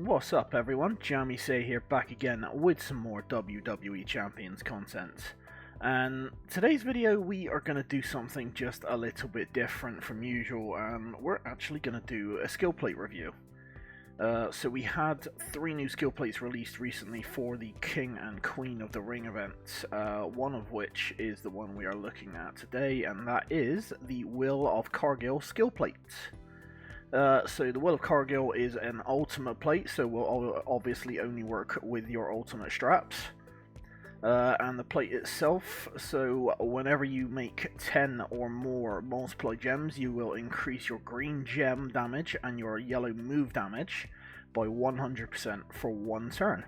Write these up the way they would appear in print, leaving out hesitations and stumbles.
What's up everyone, jammysay here back again with some more WWE Champions content. And today's video we are going to do something just a little bit different from usual, and we're actually going to do a skill plate review. So we had 3 new skill plates released recently for the King and Queen of the Ring event, one of which is the one we are looking at today, and that is the Will of Cargill skill plate. So the Will of Cargill is an ultimate plate, so will obviously only work with your ultimate straps. And the plate itself, so whenever you make 10 or more multiply gems, you will increase your green gem damage and your yellow move damage by 100% for 1 turn.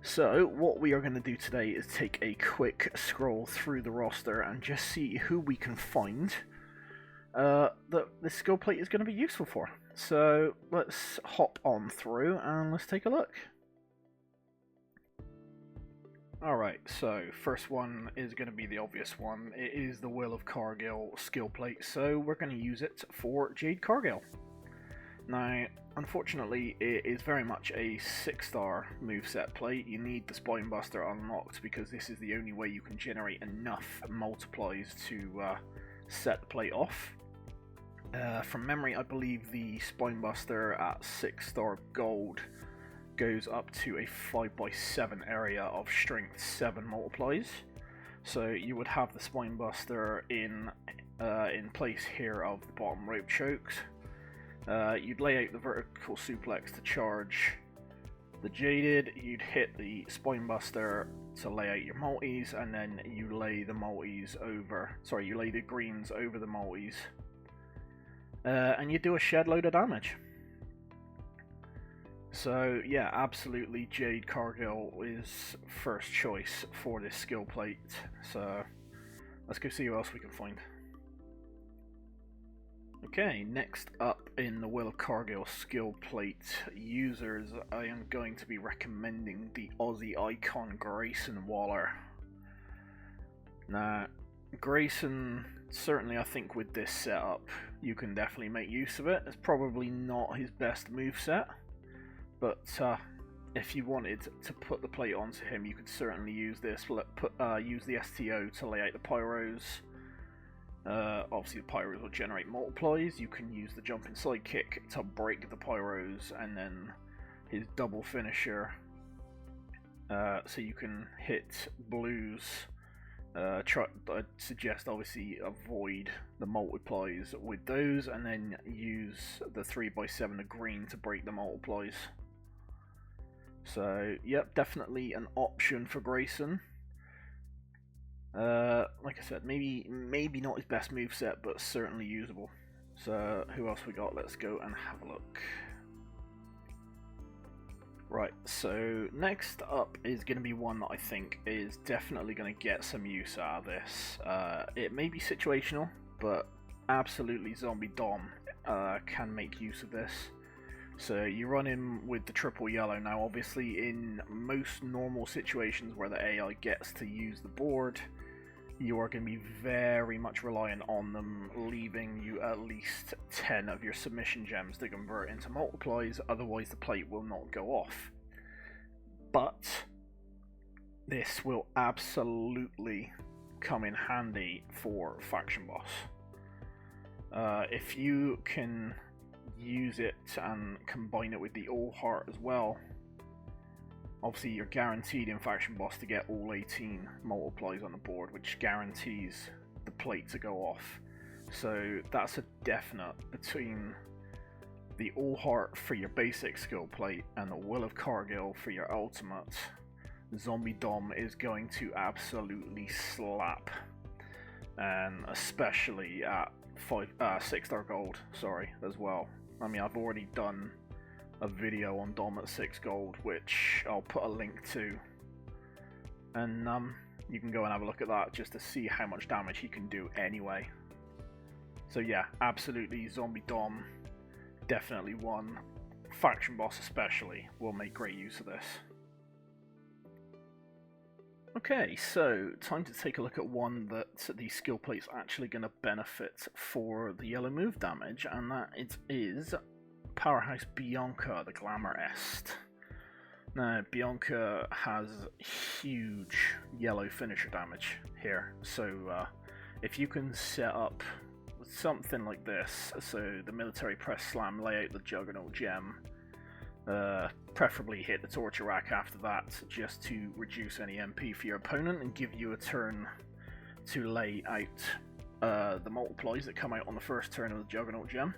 So what we are going to do today is take a quick scroll through the roster and just see who we can find that this skill plate is going to be useful for. So let's hop on through and let's take a look. Alright, so first one is going to be the obvious one. It is the Will of Cargill skill plate, so we're going to use it for Jade Cargill. Now, unfortunately, it is very much a 6-star moveset plate. You need the Spine Buster unlocked because this is the only way you can generate enough multiplies to set the plate off. From memory, I believe the Spine Buster at 6-star gold goes up to a 5x7 area of strength 7 multiplies. So you would have the Spine Buster in place here of the bottom rope chokes. You'd lay out the vertical suplex to charge the Jaded, you'd hit the Spine Buster to lay out your multis, and then you lay the multis over, you lay the greens over the multis. And you do a shed load of damage. So yeah, absolutely Jade Cargill is first choice for this skill plate. So let's go see who else we can find. Okay, next up in the Will of Cargill skill plate users, I am going to be recommending the Aussie icon Grayson Waller. Now, Grayson, certainly I think with this setup, you can definitely make use of it. It's probably not his best moveset, but if you wanted to put the plate onto him, you could certainly use this. Use the STO to lay out the pyros. Obviously the pyros will generate multiplies. You can use the jumping sidekick to break the pyros, and then his double finisher, so you can hit blues. I'd suggest obviously avoid the multiplies with those, and then use the 3x7 of green to break the multiplies. So yep, definitely an option for Grayson. Like I said, maybe not his best moveset, but certainly usable. So who else we got? Let's go and have a look. Right, so next up is going to be one that I think is definitely going to get some use out of this. It may be situational, but absolutely Zombie Dom can make use of this. So you run in with the triple yellow. Now obviously in most normal situations where the AI gets to use the board, you are going to be very much reliant on them leaving you at least 10 of your submission gems to convert into multiplies, otherwise the plate will not go off. But this will absolutely come in handy for Faction Boss. If you can use it and combine it with the All Hart as well, obviously you're guaranteed in Faction Boss to get all 18 multiplies on the board, which guarantees the plate to go off. So that's a definite between the All Hart for your basic skill plate and the Will of Cargill for your ultimate. Zombie Dom is going to absolutely slap, and especially at 6-star gold, as well. I mean, I've already done a video on Dom at 6 gold, which I'll put a link to, and you can go and have a look at that just to see how much damage he can do anyway. So yeah, absolutely Zombie Dom, definitely one. Faction Boss especially will make great use of this. Okay, so time to take a look at one that the skill plate's actually going to benefit for the yellow move damage, and that it is powerhouse Bianca, the Glamourist. Now, Bianca has huge yellow finisher damage here, so if you can set up something like this, so the military press slam, lay out the Juggernaut gem, preferably hit the torture rack after that, just to reduce any MP for your opponent and give you a turn to lay out the multiplies that come out on the first turn of the Juggernaut gem.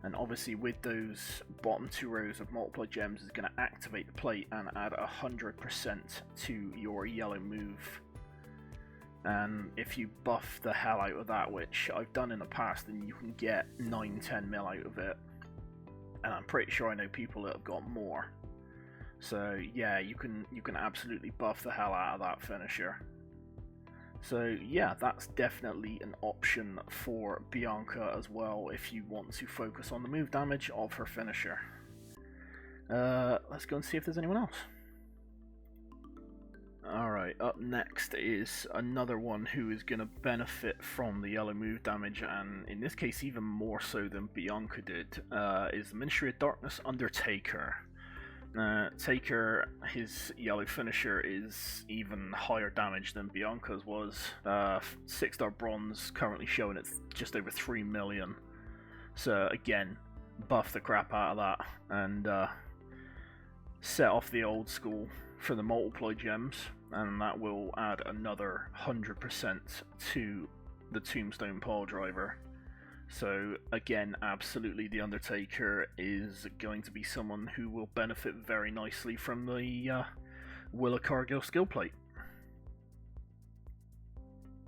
And obviously with those bottom 2 rows of multiply gems is going to activate the plate and add 100% to your yellow move. And if you buff the hell out of that, which I've done in the past, then you can get 9-10 mil out of it. And I'm pretty sure I know people that have got more. So yeah, you can absolutely buff the hell out of that finisher. So yeah, that's definitely an option for Bianca as well if you want to focus on the move damage of her finisher. Let's go and see if there's anyone else. Alright, up next is another one who is going to benefit from the yellow move damage, and in this case even more so than Bianca did, is the Ministry of Darkness Undertaker. Taker, his yellow finisher is even higher damage than Bianca's was. 6-star bronze, currently showing it's just over 3 million. So again, buff the crap out of that and set off the old school for the multiply gems, and that will add another 100% to the Tombstone Pile Driver. So again, absolutely the Undertaker is going to be someone who will benefit very nicely from the Will of Cargill skill plate.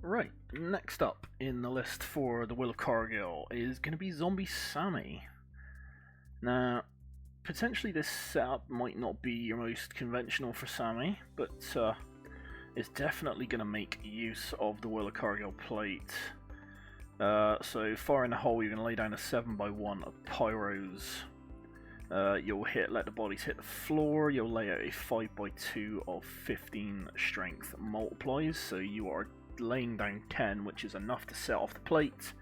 Right, next up in the list for the Will of Cargill is going to be Zombie Sami. Now, potentially this setup might not be your most conventional for Sami, but it's definitely going to make use of the Will of Cargill plate. So far in the hole, you're going to lay down a 7x1 of pyros. You'll let the bodies hit the floor. You'll lay out a 5x2 of 15 strength multiplies. So you are laying down 10, which is enough to set off the plate.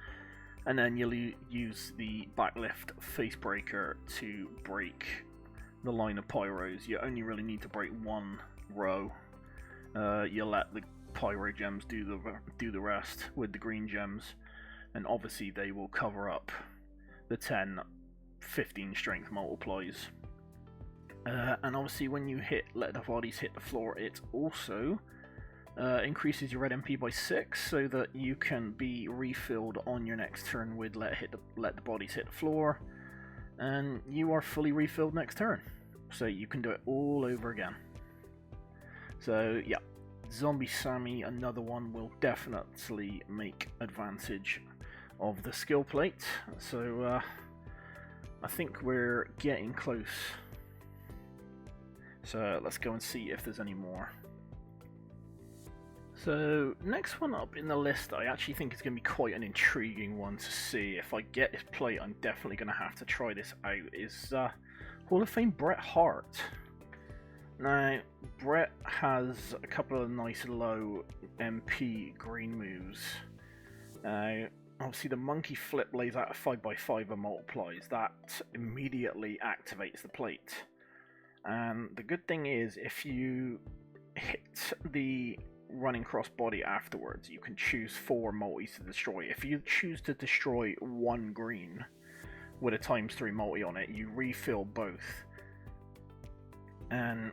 And then you'll use the backlift face breaker to break the line of pyros. You only really need to break one row. You'll let the pyro gems do the rest with the green gems. And obviously they will cover up the 10-15 strength multiplies. And obviously when you let the bodies hit the floor, it also increases your red MP by 6, so that you can be refilled on your next turn with let the bodies hit the floor, and you are fully refilled next turn. So you can do it all over again. So yeah, Zombie Sami, another one, will definitely make advantage of the skill plate. So I think we're getting close. So let's go and see if there's any more. So next one up in the list, I actually think is going to be quite an intriguing one to see. If I get this plate, I'm definitely going to have to try this out, is Hall of Fame Bret Hart. Now, Bret has a couple of nice low MP green moves. Obviously the monkey flip lays out a 5x5 and multiplies. That immediately activates the plate. And the good thing is, if you hit the running cross body afterwards, you can choose 4 multis to destroy. If you choose to destroy one green with a ×3 multi on it, you refill both. And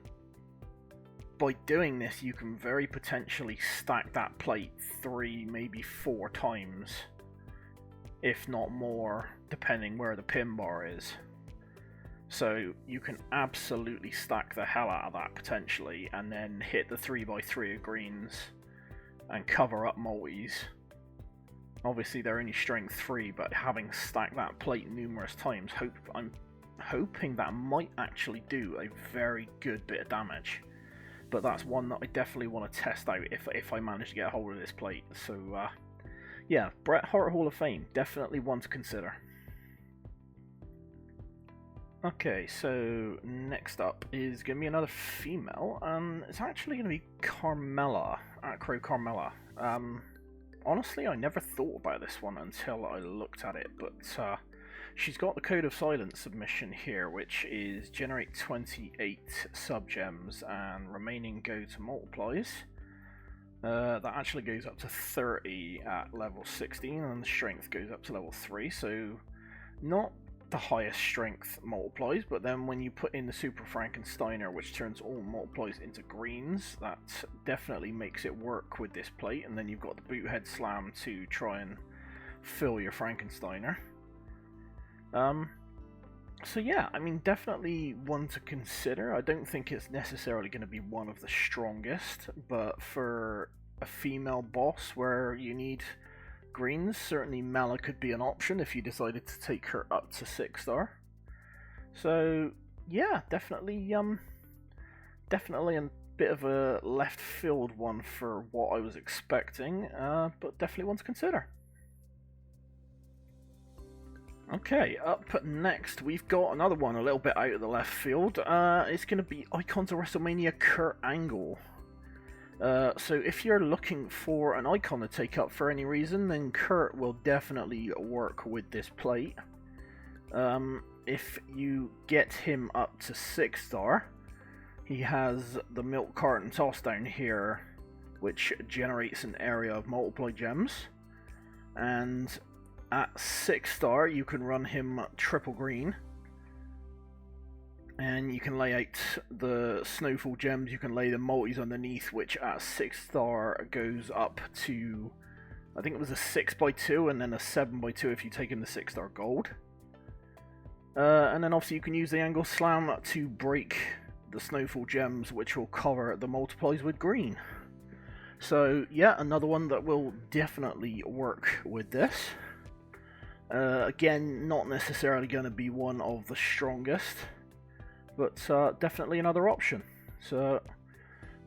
by doing this, you can very potentially stack that plate 3, maybe 4 times, if not more, depending where the pin bar is. So you can absolutely stack the hell out of that potentially, and then hit the 3x3 of greens and cover up multis. Obviously they're only strength 3, but having stacked that plate numerous times, I'm hoping that might actually do a very good bit of damage. But that's one that I definitely want to test out if I manage to get a hold of this plate. So yeah, Bret Hart Hall of Fame, definitely one to consider. Okay, so next up is going to be another female, and it's actually going to be Carmella, Acro Carmella. Honestly, I never thought about this one until I looked at it, but She's got the Code of Silence submission here, which is generate 28 sub-gems and remaining go to multiplies. That actually goes up to 30 at level 16, and the strength goes up to level 3, so not the highest strength multiplies, but then when you put in the Super Frankensteiner, which turns all multiplies into greens, that definitely makes it work with this plate, and then you've got the Boothead Slam to try and fill your Frankensteiner. So yeah, I mean, definitely one to consider. I don't think it's necessarily going to be one of the strongest, but for a female boss where you need greens, certainly Mela could be an option if you decided to take her up to 6-star. So yeah, definitely a bit of a left field one for what I was expecting, but definitely one to consider. Okay, up next we've got another one a little bit out of the left field. It's going to be Icons of WrestleMania Kurt Angle. So if you're looking for an icon to take up for any reason, then Kurt will definitely work with this plate. If you get him up to 6-star, he has the Milk Carton Toss down here, which generates an area of multiply gems, and at 6-star you can run him triple green, and you can lay out the Snowfall gems, you can lay the multis underneath, which at 6-star goes up to, I think it was a 6x2 and then a 7x2 if you take in the 6-star gold. And then obviously you can use the Angle Slam to break the Snowfall gems, which will cover the multiplies with green. So yeah, another one that will definitely work with this. Again, not necessarily going to be one of the strongest, but definitely another option. So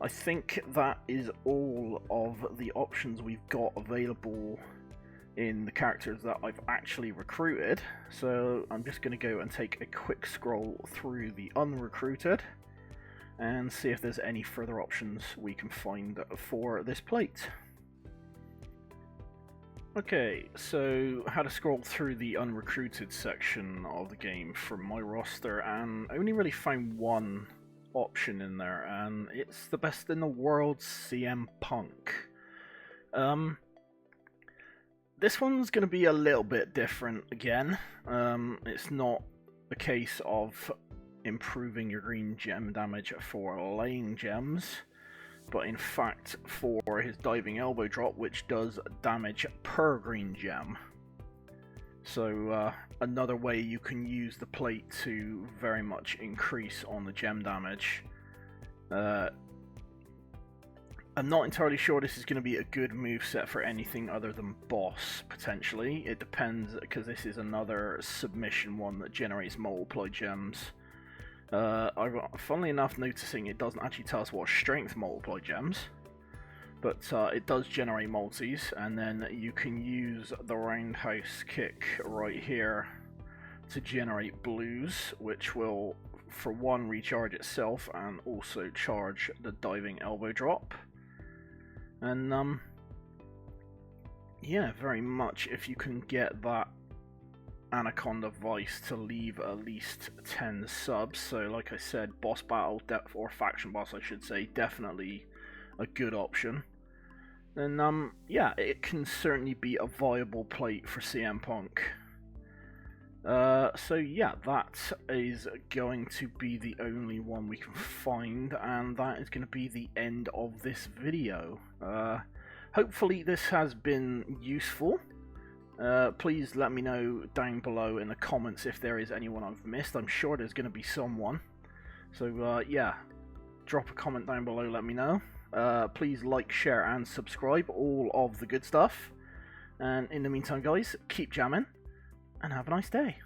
I think that is all of the options we've got available in the characters that I've actually recruited. So I'm just going to go and take a quick scroll through the unrecruited and see if there's any further options we can find for this plate. Okay, so I had to scroll through the unrecruited section of the game from my roster, and I only really found one option in there, and it's the best in the world, CM Punk. This one's going to be a little bit different again. It's not a case of improving your green gem damage for laying gems, but in fact for his diving elbow drop, which does damage per green gem. So another way you can use the plate to very much increase on the gem damage. I'm not entirely sure this is going to be a good moveset for anything other than boss, potentially. It depends, because this is another submission one that generates multiply gems. Funnily enough, noticing it doesn't actually tell us what strength multiply gems, but it does generate multis, and then you can use the roundhouse kick right here to generate blues, which will, for one, recharge itself and also charge the diving elbow drop. And yeah, very much if you can get that Anaconda Vice to leave at least 10 subs. So like I said, boss battle, or faction boss I should say, definitely a good option. And yeah, it can certainly be a viable plate for CM Punk. So yeah, that is going to be the only one we can find, and that is going to be the end of this video. Hopefully this has been useful. Please let me know down below in the comments if there is anyone I've missed. I'm sure there's going to be someone. So yeah, drop a comment down below, let me know. Please like, share and subscribe, all of the good stuff. And in the meantime guys, keep jamming and have a nice day.